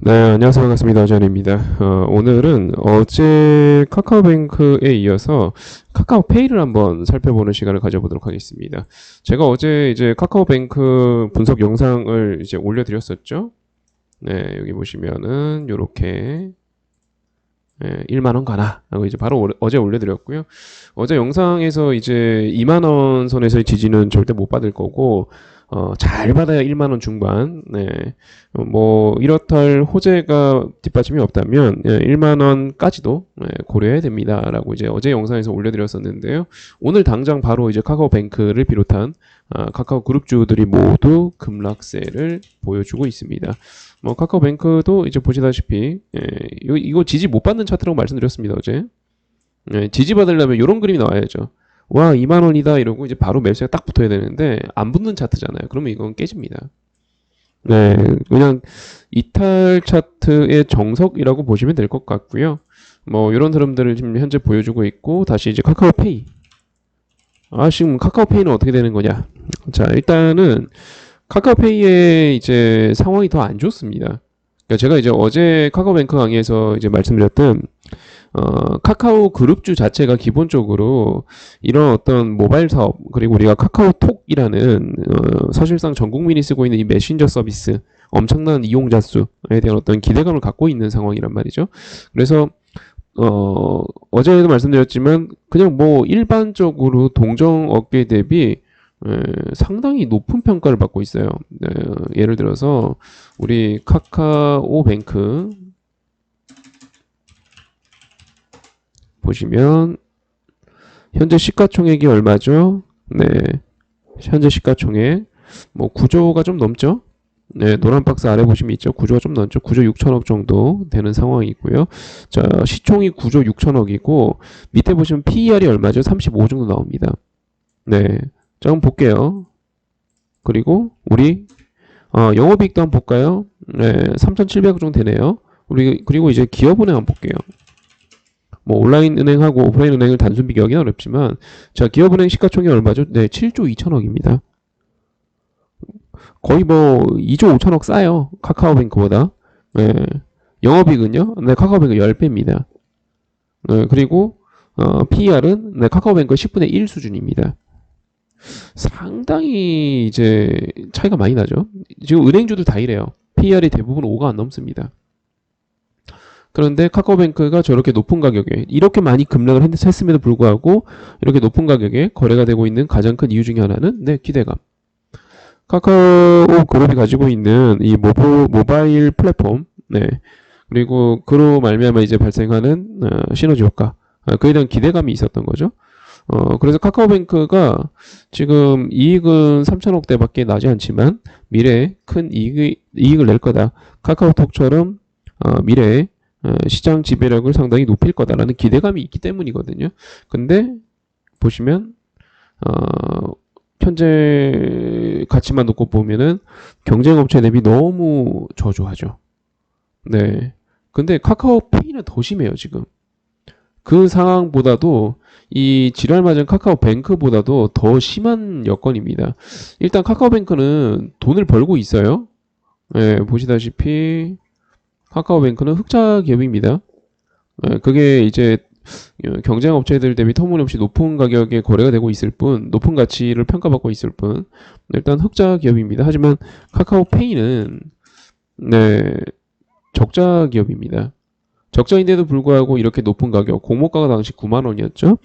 네, 안녕하세요. 반갑습니다. 어전입니다. 오늘은 어제 카카오뱅크에 이어서 카카오페이를 한번 살펴보는 시간을 가져보도록 하겠습니다. 제가 어제 이제 카카오뱅크 분석 영상을 이제 올려드렸었죠. 네, 여기 보시면은 요렇게 1만 원 가나 하고 이제 바로 어제 올려드렸고요. 어제 영상에서 이제 2만 원 선에서의 지지는 절대 못 받을 거고 잘 받아야 1만 원 중반. 네. 뭐 이렇다 할 호재가 뒷받침이 없다면 1만 원까지도 고려해야 됩니다라고 이제 어제 영상에서 올려드렸었는데요. 오늘 당장 바로 이제 카카오뱅크를 비롯한 카카오 그룹주들이 모두 급락세를 보여주고 있습니다. 뭐 카카오뱅크도 이제 보시다시피 이거 지지 못 받는 차트라고 말씀드렸습니다 어제. 지지 받으려면 이런 그림이 나와야죠. 와 2만 원이다 이러고 이제 바로 매수가 딱 붙어야 되는데 안 붙는 차트잖아요. 그러면 이건 깨집니다. 네, 그냥 이탈 차트의 정석이라고 보시면 될 것 같고요. 뭐 이런 흐름들을 지금 현재 보여주고 있고 다시 이제 카카오페이. 지금 카카오페이는 어떻게 되는 거냐? 자, 일단은 카카오페이의 이제 상황이 더 안 좋습니다. 그러니까 제가 이제 어제 카카오뱅크 강의에서 이제 말씀드렸던 카카오 그룹주 자체가 기본적으로 이런 어떤 모바일 사업 그리고 우리가 카카오톡이라는 사실상 전 국민이 쓰고 있는 이 메신저 서비스 엄청난 이용자 수에 대한 어떤 기대감을 갖고 있는 상황이란 말이죠. 그래서 어제도 말씀드렸지만 그냥 뭐 일반적으로 동정 업계 대비 상당히 높은 평가를 받고 있어요. 예를 들어서 우리 카카오뱅크 보시면 현재 시가총액이 얼마죠? 네, 현재 시가총액 뭐 9조가 좀 넘죠? 네, 노란 박스 아래 보시면 있죠. 9조가 좀 넘죠. 9조 6천억 정도 되는 상황이고요. 자, 시총이 9조 6천억이고 밑에 보시면 PER이 얼마죠? 35 정도 나옵니다. 네, 자, 한번 볼게요. 그리고 우리 영업이익도 한번 볼까요? 네, 3,700억 정도 되네요. 우리 그리고 이제 기업은행 한번 볼게요. 뭐 온라인 은행하고 오프라인 은행을 단순 비교하기는 어렵지만 자, 기업은행 시가총액이 얼마죠? 네, 7조 2천억입니다. 거의 뭐 2조 5천억 싸요. 카카오뱅크보다. 네. 영업이익은요? 네, 카카오뱅크 10배입니다. 네, 그리고 PER은 네, 카카오뱅크 10분의 1 수준입니다. 상당히 이제 차이가 많이 나죠. 지금 은행주들 다 이래요. PER이 대부분 5가 안 넘습니다. 그런데 카카오뱅크가 저렇게 높은 가격에 이렇게 많이 급락을 했음에도 불구하고 이렇게 높은 가격에 거래가 되고 있는 가장 큰 이유 중에 하나는 네, 기대감. 카카오 그룹이 가지고 있는 이 모바일 플랫폼, 네, 그리고 그로 말미암아 이제 발생하는 시너지 효과, 그에 대한 기대감이 있었던 거죠. 그래서 카카오뱅크가 지금 이익은 3천억대밖에 나지 않지만 미래에 큰 이익을 낼 거다. 카카오톡처럼 미래에 시장 지배력을 상당히 높일 거다라는 기대감이 있기 때문이거든요. 근데 보시면 현재 가치만 놓고 보면은 경쟁업체 대비 너무 저조하죠. 네. 근데 카카오페이는 더 심해요, 지금. 그 상황보다도 이 지랄 맞은 카카오뱅크보다도 더 심한 여건입니다. 일단 카카오뱅크는 돈을 벌고 있어요. 네, 보시다시피 카카오뱅크는 흑자 기업입니다. 그게 이제 경쟁 업체들 대비 터무니없이 높은 가격에 거래가 되고 있을 뿐, 높은 가치를 평가받고 있을 뿐, 일단 흑자 기업입니다. 하지만 카카오페이는 네, 적자 기업입니다. 적자인데도 불구하고 이렇게 높은 가격, 공모가가 당시 9만 원이었죠.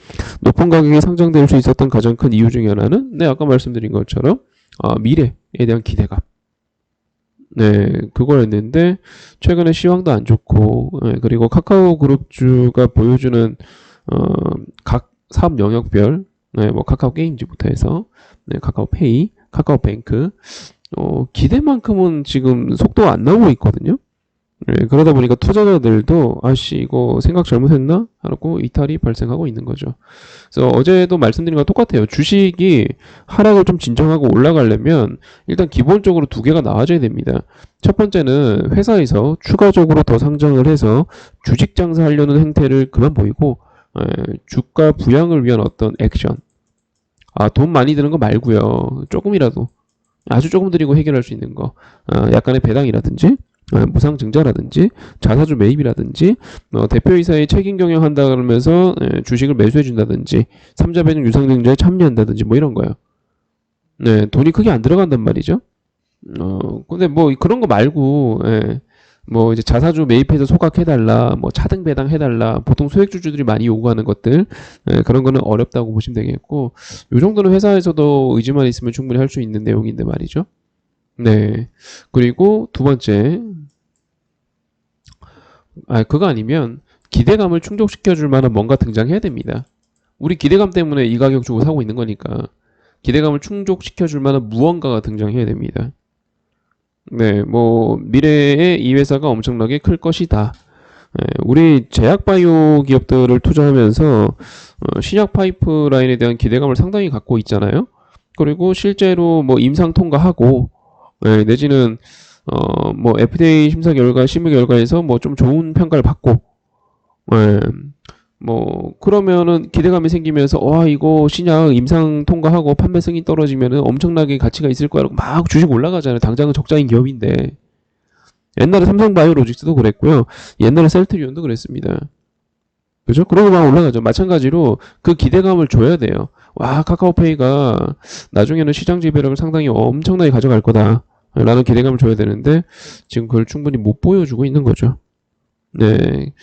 높은 가격에 상장될 수 있었던 가장 큰 이유 중에 하나는 네, 아까 말씀드린 것처럼 미래에 대한 기대감. 네, 그거였는데 최근에 시황도 안 좋고 그리고 카카오 그룹주가 보여주는 각 사업 영역별 뭐 카카오 게임즈부터 해서 카카오페이, 카카오뱅크 기대만큼은 지금 속도가 안 나오고 있거든요. 그러다 보니까 투자자들도 아씨 이거 생각 잘못했나? 하고 이탈이 발생하고 있는 거죠. 그래서 어제도 말씀드린 거 똑같아요. 주식이 하락을 좀 진정하고 올라가려면 일단 기본적으로 두 개가 나와줘야 됩니다. 첫 번째는 회사에서 추가적으로 더 상장을 해서 주식 장사하려는 행태를 그만 보이고 주가 부양을 위한 어떤 액션. 돈 많이 드는 거 말고요. 조금이라도 아주 조금 드리고 해결할 수 있는 거. 약간의 배당이라든지 무상증자라든지 자사주 매입이라든지 대표이사의 책임 경영한다 그러면서 주식을 매수해준다든지 삼자배당 유상증자에 참여한다든지 뭐 이런 거요. 네, 돈이 크게 안 들어간단 말이죠. 근데 뭐 그런 거 말고, 뭐 이제 자사주 매입해서 소각해달라, 뭐 차등 배당해달라, 보통 소액주주들이 많이 요구하는 것들, 그런 거는 어렵다고 보시면 되겠고, 요 정도는 회사에서도 의지만 있으면 충분히 할 수 있는 내용인데 말이죠. 네. 그리고 두 번째, 그거 아니면 기대감을 충족시켜줄 만한 뭔가 등장해야 됩니다. 우리 기대감 때문에 이 가격 주고 사고 있는 거니까 기대감을 충족시켜줄 만한 무언가가 등장해야 됩니다. 네, 뭐 미래에 이 회사가 엄청나게 클 것이다. 우리 제약바이오 기업들을 투자하면서 신약 파이프라인에 대한 기대감을 상당히 갖고 있잖아요. 그리고 실제로 뭐 임상 통과하고 내지는 뭐 FDA 심사 결과, 심의 결과에서 뭐 좀 좋은 평가를 받고, 뭐 그러면은 기대감이 생기면서 와 이거 신약 임상 통과하고 판매 승인 떨어지면은 엄청나게 가치가 있을 거라고 막 주식 올라가잖아요. 당장은 적자인 기업인데 옛날에 삼성바이오로직스도 그랬고요. 옛날에 셀트리온도 그랬습니다. 그죠? 그러고 막 올라가죠. 마찬가지로 그 기대감을 줘야 돼요. 와 카카오페이가 나중에는 시장 지배력을 상당히 엄청나게 가져갈 거다. 라는 기대감을 줘야 되는데 지금 그걸 충분히 못 보여주고 있는 거죠. 네.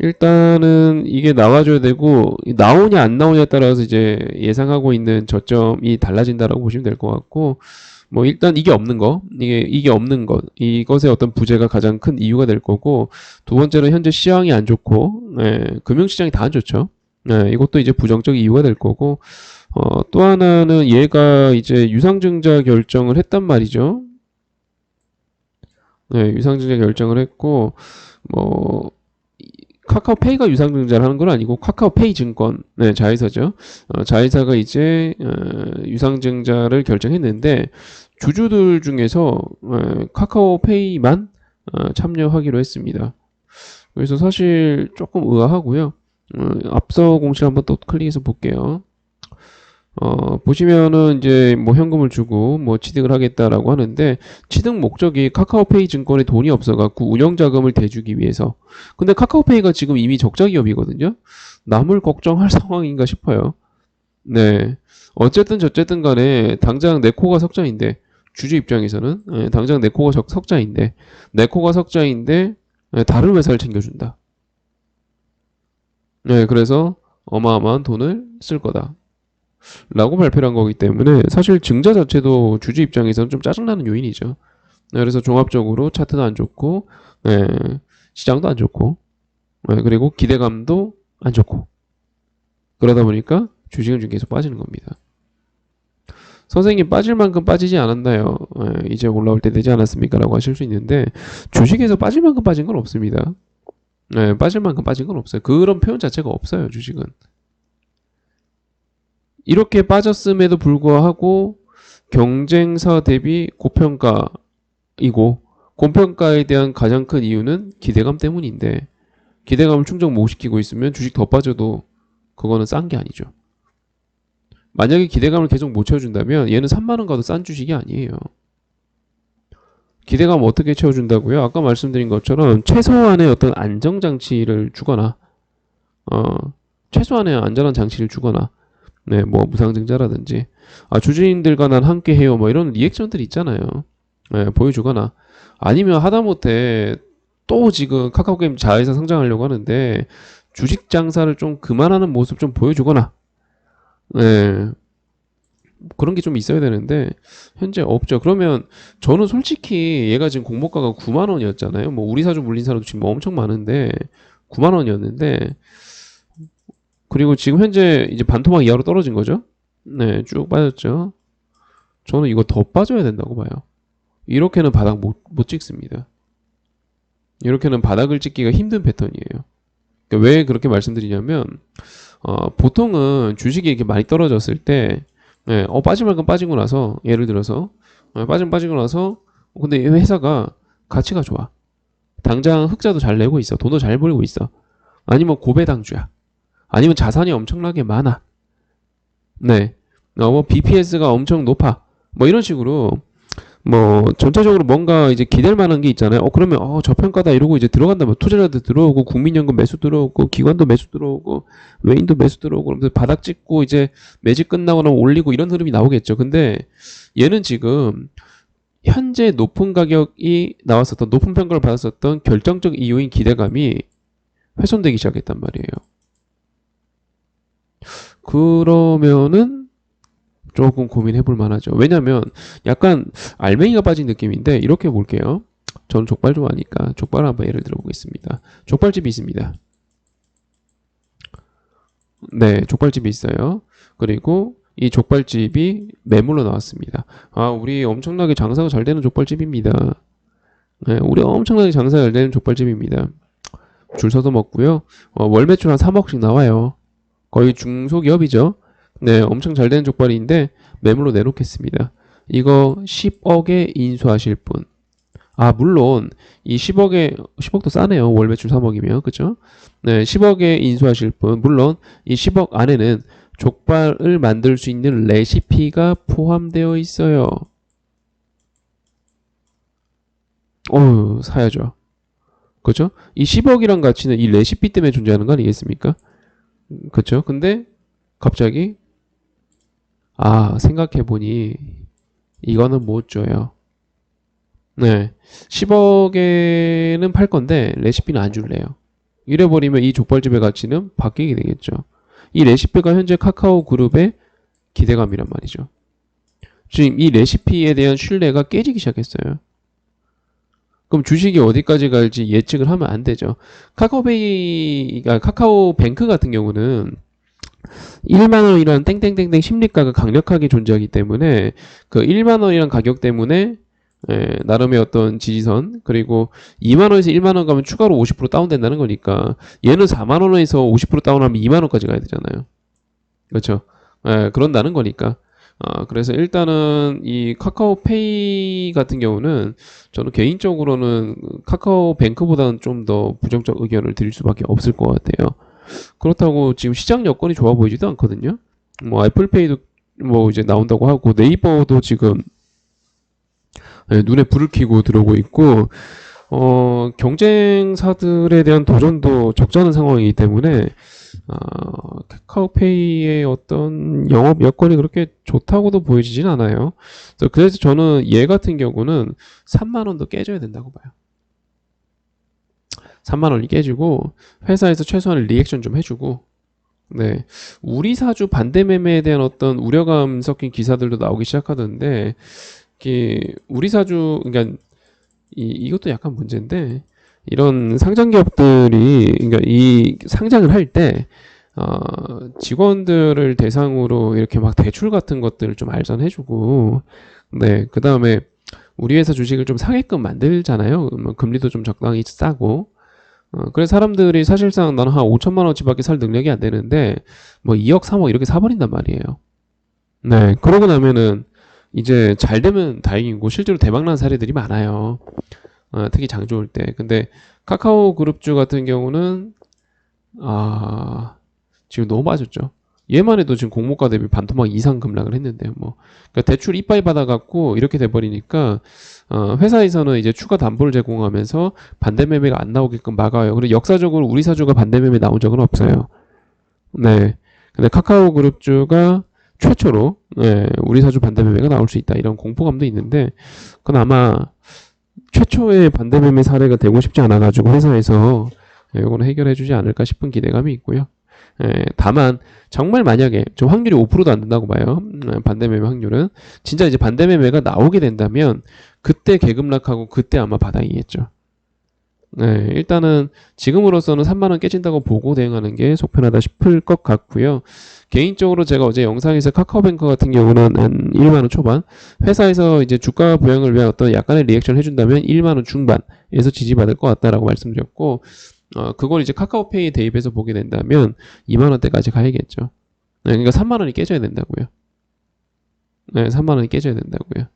일단은 이게 나와줘야 되고 나오냐 안 나오냐에 따라서 이제 예상하고 있는 저점이 달라진다라고 보시면 될 것 같고 뭐 일단 이게 없는 거 이게 없는 것 이것의 어떤 부재가 가장 큰 이유가 될 거고 두 번째는 현재 시장이 안 좋고 금융시장이 다 안 좋죠. 이것도 이제 부정적 이유가 될 거고 또 하나는 얘가 이제 유상증자 결정을 했단 말이죠. 유상증자 결정을 했고 뭐 카카오페이가 유상증자를 하는 건 아니고 카카오페이 증권 자회사죠. 자회사가 이제 유상증자를 결정했는데 주주들 중에서 카카오페이만 참여하기로 했습니다. 그래서 사실 조금 의아하고요. 앞서 공시를 한번 또 클릭해서 볼게요. 보시면은 이제 뭐 현금을 주고 뭐 취득을 하겠다라고 하는데 취득 목적이 카카오페이 증권에 돈이 없어갖고 운영자금을 대주기 위해서. 근데 카카오페이가 지금 이미 적자 기업이거든요. 남을 걱정할 상황인가 싶어요. 네. 어쨌든 저쨌든 간에 당장 내 코가 석자인데 주주 입장에서는 당장 내 코가 석자인데 내 코가 석자인데 다른 회사를 챙겨준다. 네, 그래서 어마어마한 돈을 쓸 거다. 라고 발표를 한 거기 때문에 사실 증자 자체도 주주 입장에서는 좀 짜증나는 요인이죠. 그래서 종합적으로 차트도 안 좋고 시장도 안 좋고 그리고 기대감도 안 좋고 그러다 보니까 주식은 좀 계속 빠지는 겁니다. 선생님 빠질 만큼 빠지지 않았나요? 이제 올라올 때 되지 않았습니까? 라고 하실 수 있는데 주식에서 빠질 만큼 빠진 건 없습니다. 빠질 만큼 빠진 건 없어요. 그런 표현 자체가 없어요. 주식은. 이렇게 빠졌음에도 불구하고 경쟁사 대비 고평가이고 고평가에 대한 가장 큰 이유는 기대감 때문인데 기대감을 충족 못 시키고 있으면 주식 더 빠져도 그거는 싼 게 아니죠. 만약에 기대감을 계속 못 채워준다면 얘는 3만 원 가도 싼 주식이 아니에요. 기대감 어떻게 채워준다고요? 아까 말씀드린 것처럼 최소한의 어떤 안정장치를 주거나 최소한의 안전한 장치를 주거나 뭐 무상증자라든지 주주인들과 난 함께 해요 뭐 이런 리액션들 있잖아요. 보여주거나 아니면 하다못해 또 지금 카카오게임 자회사 성장하려고 하는데 주식 장사를 좀 그만하는 모습 좀 보여주거나 그런 게 좀 있어야 되는데 현재 없죠. 그러면 저는 솔직히 얘가 지금 공모가가 9만 원이었잖아요. 뭐 우리 사주 물린 사람도 지금 엄청 많은데 9만 원이었는데 그리고 지금 현재 이제 반토막 이하로 떨어진 거죠. 쭉 빠졌죠. 저는 이거 더 빠져야 된다고 봐요. 이렇게는 바닥 못 찍습니다. 이렇게는 바닥을 찍기가 힘든 패턴이에요. 그러니까 왜 그렇게 말씀드리냐면 보통은 주식이 이렇게 많이 떨어졌을 때 빠질 만큼 빠지고 나서 예를 들어서 빠지고 나서 근데 회사가 가치가 좋아. 당장 흑자도 잘 내고 있어. 돈도 잘 벌고 있어. 아니면 고배당주야. 아니면 자산이 엄청나게 많아. 뭐 BPS가 엄청 높아. 뭐 이런 식으로 뭐 전체적으로 뭔가 이제 기댈 만한 게 있잖아요. 그러면 저평가다 이러고 이제 들어간다면 투자자들 들어오고 국민연금 매수 들어오고 기관도 매수 들어오고 외인도 매수 들어오고 그러면서 바닥 찍고 이제 매집 끝나고 나면 올리고 이런 흐름이 나오겠죠. 근데 얘는 지금 현재 높은 가격이 나왔었던 높은 평가를 받았었던 결정적 이유인 기대감이 훼손되기 시작했단 말이에요. 그러면은 조금 고민해 볼 만하죠. 왜냐면 약간 알맹이가 빠진 느낌인데 이렇게 볼게요. 저는 족발 좋아하니까 족발을 한번 예를 들어 보겠습니다. 족발집이 있습니다. 네, 족발집이 있어요. 그리고 이 족발집이 매물로 나왔습니다. 우리 엄청나게 장사가 잘 되는 족발집입니다. 네, 우리 엄청나게 장사가 잘 되는 족발집입니다. 줄 서서 먹고요. 월 매출 한 3억씩 나와요. 거의 중소기업이죠. 네, 엄청 잘 되는 족발인데 매물로 내놓겠습니다. 이거 10억에 인수하실 분. 물론 이 10억도 싸네요. 월 매출 3억이면. 그죠? 네, 10억에 인수하실 분. 물론 이 10억 안에는 족발을 만들 수 있는 레시피가 포함되어 있어요. 사야죠. 그죠? 이 10억이란 가치는 이 레시피 때문에 존재하는 거 아니겠습니까? 그죠? 근데 갑자기 생각해보니 이거는 못 줘요. 네, 10억에는 팔 건데 레시피는 안 줄래요. 이래버리면 이 족발집의 가치는 바뀌게 되겠죠. 이 레시피가 현재 카카오 그룹의 기대감이란 말이죠. 지금 이 레시피에 대한 신뢰가 깨지기 시작했어요. 그럼 주식이 어디까지 갈지 예측을 하면 안 되죠. 카카오뱅크 같은 경우는 1만 원이라는 땡땡땡땡 심리가가 강력하게 존재하기 때문에 그 1만 원이라는 가격 때문에 나름의 어떤 지지선 그리고 2만 원에서 1만 원 가면 추가로 50% 다운된다는 거니까 얘는 4만 원에서 50% 다운하면 2만 원까지 가야 되잖아요. 그렇죠? 그런다는 거니까. 그래서 일단은 이 카카오페이 같은 경우는 저는 개인적으로는 카카오뱅크보다는 좀 더 부정적 의견을 드릴 수밖에 없을 것 같아요. 그렇다고 지금 시장 여건이 좋아 보이지도 않거든요. 뭐 애플페이도 뭐 이제 나온다고 하고 네이버도 지금 눈에 불을 켜고 들어오고 있고 경쟁사들에 대한 도전도 적잖은 상황이기 때문에 카카오페이의 어떤 영업 여건이 그렇게 좋다고도 보여지진 않아요. 그래서 저는 얘 같은 경우는 3만 원도 깨져야 된다고 봐요. 3만 원이 깨지고 회사에서 최소한 리액션 좀 해주고 네, 우리 사주 반대 매매에 대한 어떤 우려감 섞인 기사들도 나오기 시작하던데 우리 사주 그러니까 이것도 약간 문제인데 이런 상장 기업들이 그러니까 이 상장을 할 때 직원들을 대상으로 이렇게 막 대출 같은 것들을 좀 알선해주고 네, 그 다음에 우리 회사 주식을 좀 사게끔 만들잖아요. 뭐 금리도 좀 적당히 싸고 그래서 사람들이 사실상 나는 한 5천만 원어치밖에 살 능력이 안 되는데 뭐 2억 3억 이렇게 사버린단 말이에요. 네, 그러고 나면은 이제 잘 되면 다행이고 실제로 대박난 사례들이 많아요. 특히 장 좋을 때. 근데 카카오 그룹주 같은 경우는 지금 너무 빠졌죠. 얘만 해도 지금 공모가 대비 반토막 이상 급락을 했는데 뭐 그러니까 대출 이빠이 받아갖고 이렇게 돼버리니까 회사에서는 이제 추가 담보를 제공하면서 반대 매매가 안 나오게끔 막아요. 그리고 역사적으로 우리 사주가 반대 매매 나온 적은 없어요. 네. 근데 카카오 그룹주가 최초로 우리 사주 반대 매매가 나올 수 있다 이런 공포감도 있는데 그건 아마 최초의 반대 매매 사례가 되고 싶지 않아가지고 회사에서 이거는 해결해주지 않을까 싶은 기대감이 있고요. 다만 정말 만약에 좀 확률이 5%도 안 된다고 봐요. 반대 매매 확률은 진짜 이제 반대 매매가 나오게 된다면 그때 개급락하고 그때 아마 바닥이겠죠. 일단은 지금으로서는 3만 원 깨진다고 보고 대응하는 게 속편하다 싶을 것 같고요. 개인적으로 제가 어제 영상에서 카카오뱅크 같은 경우는 한 1만 원 초반, 회사에서 이제 주가 부양을 위한 어떤 약간의 리액션을 해준다면 1만 원 중반에서 지지받을 것 같다라고 말씀드렸고, 그걸 이제 카카오페이에 대입해서 보게 된다면 2만 원대까지 가야겠죠. 그러니까 3만 원이 깨져야 된다고요. 3만 원이 깨져야 된다고요.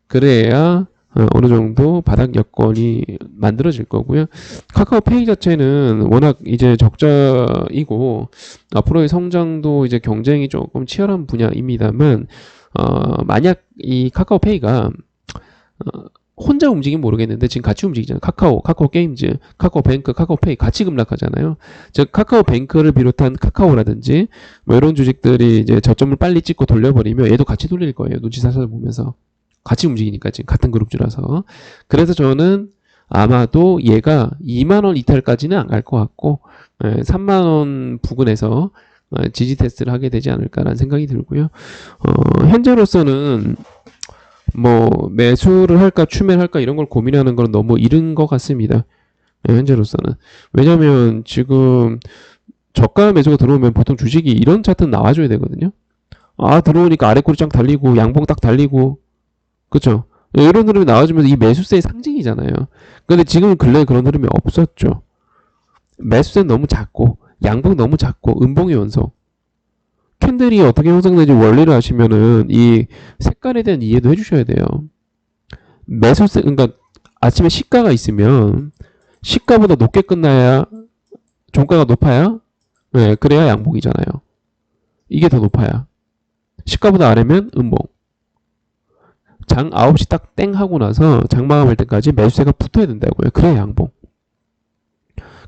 그래야 어느 정도 바닥 여건이 만들어질 거고요. 카카오페이 자체는 워낙 이제 적자이고 앞으로의 성장도 이제 경쟁이 조금 치열한 분야입니다만 만약 이 카카오페이가 혼자 움직이면 모르겠는데 지금 같이 움직이잖아요. 카카오 게임즈, 카카오뱅크, 카카오페이 같이 급락하잖아요. 즉 카카오뱅크를 비롯한 카카오라든지 뭐 이런 주식들이 이제 저점을 빨리 찍고 돌려버리면 얘도 같이 돌릴 거예요. 눈치 살살 보면서 같이 움직이니까 지금 같은 그룹주라서. 그래서 저는 아마도 얘가 2만 원 이탈까지는 안 갈 것 같고 3만 원 부근에서 지지 테스트를 하게 되지 않을까라는 생각이 들고요. 현재로서는 뭐 매수를 할까 추매를 할까 이런 걸 고민하는 건 너무 이른 것 같습니다. 현재로서는. 왜냐면 지금 저가 매수가 들어오면 보통 주식이 이런 차트는 나와줘야 되거든요. 들어오니까 아래 꼬리 쫙 달리고 양봉 딱 달리고 그쵸? 이런 흐름이 나와주면서 이 매수세의 상징이잖아요. 근데 지금 근래에 그런 흐름이 없었죠. 매수세는 너무 작고 양봉 너무 작고 음봉의 연속. 캔들이 어떻게 형성되는지 원리를 아시면은 이 색깔에 대한 이해도 해주셔야 돼요. 매수세, 그러니까 아침에 시가가 있으면 시가보다 높게 끝나야 종가가 높아야 네, 그래야 양봉이잖아요. 이게 더 높아야 시가보다 아래면 음봉. 장 9시 딱 땡 하고 나서 장 마감할 때까지 매수세가 붙어야 된다고요. 그래야 양봉.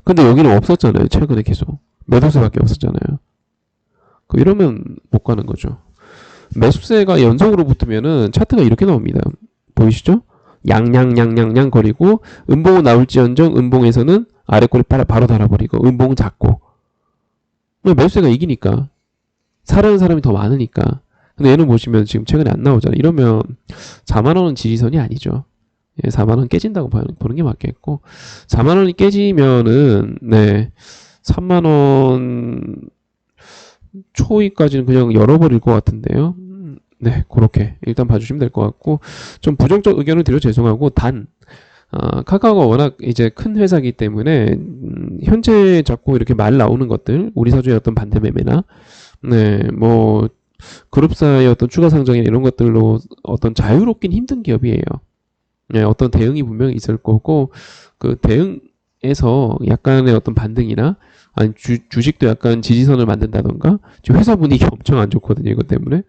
근데 여기는 없었잖아요. 최근에 계속 매도세밖에 없었잖아요. 이러면 못 가는 거죠. 매수세가 연속으로 붙으면은 차트가 이렇게 나옵니다. 보이시죠? 양양양양양 거리고 음봉은 나올지언정 음봉에서는 아래 꼬리 바로 달아버리고 음봉은 작고 매수세가 이기니까 사려는 사람이 더 많으니까. 근데 얘는 보시면 지금 최근에 안 나오잖아요. 이러면 4만 원은 지지선이 아니죠. 4만 원 깨진다고 보는 게 맞겠고 4만 원이 깨지면은 네 3만 원 초이까지는 그냥 열어버릴 것 같은데요. 네, 그렇게 일단 봐주시면 될 것 같고 좀 부정적 의견을 드려 죄송하고 카카오가 워낙 이제 큰 회사이기 때문에 현재 자꾸 이렇게 말 나오는 것들 우리 사주의 어떤 반대 매매나 네, 뭐 그룹사의 어떤 추가 상장이나 이런 것들로 어떤 자유롭긴 힘든 기업이에요. 네, 어떤 대응이 분명히 있을 거고 그 대응에서 약간의 어떤 반등이나 아니 주식도 약간 지지선을 만든다던가 지금 회사 분위기 엄청 안 좋거든요. 이것 때문에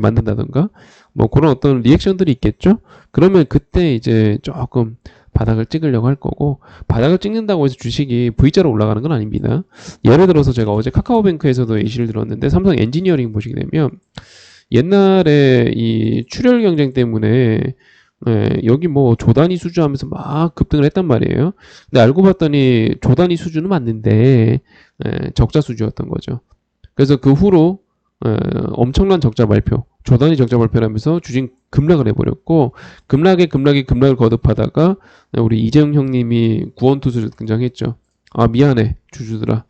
만든다던가 뭐 그런 어떤 리액션들이 있겠죠. 그러면 그때 이제 조금 바닥을 찍으려고 할 거고 바닥을 찍는다고 해서 주식이 V자로 올라가는 건 아닙니다. 예를 들어서 제가 어제 카카오뱅크에서도 예시를 들었는데 삼성 엔지니어링 보시게 되면 옛날에 이 출혈 경쟁 때문에 여기 뭐 조단위 수주 하면서 막 급등을 했단 말이에요. 근데 알고 봤더니 조단위 수주는 맞는데 적자 수주였던 거죠. 그래서 그 후로 엄청난 적자 발표, 조단위 적자 발표를 하면서 주식 급락을 해버렸고 급락을 거듭하다가 우리 이재용 형님이 구원투수로 등장했죠. 미안해 주주들아.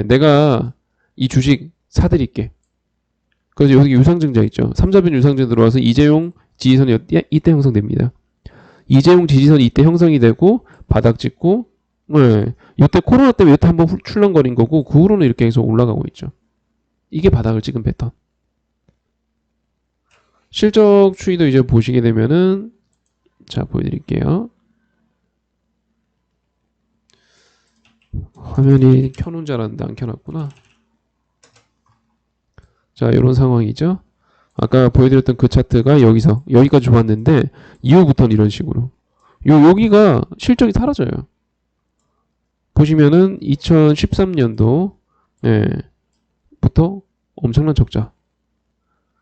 내가 이 주식 사드릴게. 그래서 여기 유상증자 있죠. 3자변 유상증자 들어와서 이재용 지지선이 이때 형성됩니다. 이재용 지지선이 이때 형성이 되고 바닥 찍고 이때 코로나 때문에 이때 한번 출렁거린 거고 그 후로는 이렇게 계속 올라가고 있죠. 이게 바닥을 찍은 패턴. 실적 추이도 이제 보시게 되면은 자 보여드릴게요. 화면이 켜놓은 줄 알았는데 안 켜놨구나. 자 이런 상황이죠. 아까 보여드렸던 그 차트가 여기까지 좋았는데 이후부터는 이런 식으로 여기가 실적이 사라져요. 보시면은 2013년도 부터 엄청난 적자.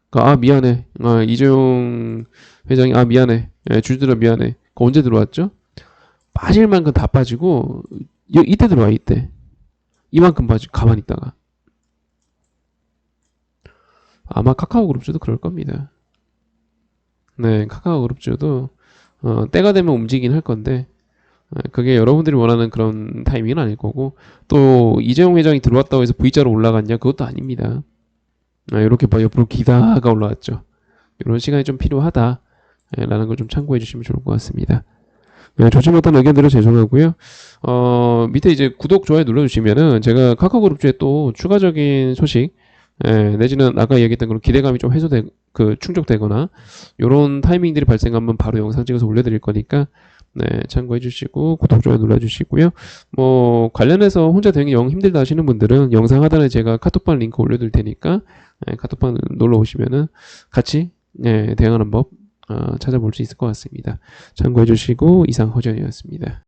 그러니까 미안해. 이재용 회장이 미안해. 주주들아 미안해. 언제 들어왔죠? 빠질 만큼 다 빠지고 이때 들어와 이때. 이만큼 빠지고 가만히 있다가. 아마 카카오그룹주도 그럴 겁니다. 네, 카카오그룹주도 때가 되면 움직이긴 할 건데 그게 여러분들이 원하는 그런 타이밍은 아닐 거고 또 이재용 회장이 들어왔다고 해서 V자로 올라갔냐? 그것도 아닙니다. 이렇게 옆으로 기다가 올라왔죠. 이런 시간이 좀 필요하다 라는 걸 좀 참고해 주시면 좋을 것 같습니다. 좋지 못한 의견들을 죄송하고요. 밑에 이제 구독, 좋아요 눌러주시면은 제가 카카오그룹주에 또 추가적인 소식 내지는 아까 얘기했던 그런 기대감이 좀 충족되거나 이런 타이밍들이 발생하면 바로 영상 찍어서 올려드릴 거니까 참고해 주시고 구독, 좋아요 눌러주시고요. 뭐 관련해서 혼자 대응이 영 힘들다 하시는 분들은 영상 하단에 제가 카톡방 링크 올려둘 테니까 카톡방 놀러 오시면은 같이 대응하는 법 찾아볼 수 있을 것 같습니다. 참고해 주시고 이상 허전이었습니다.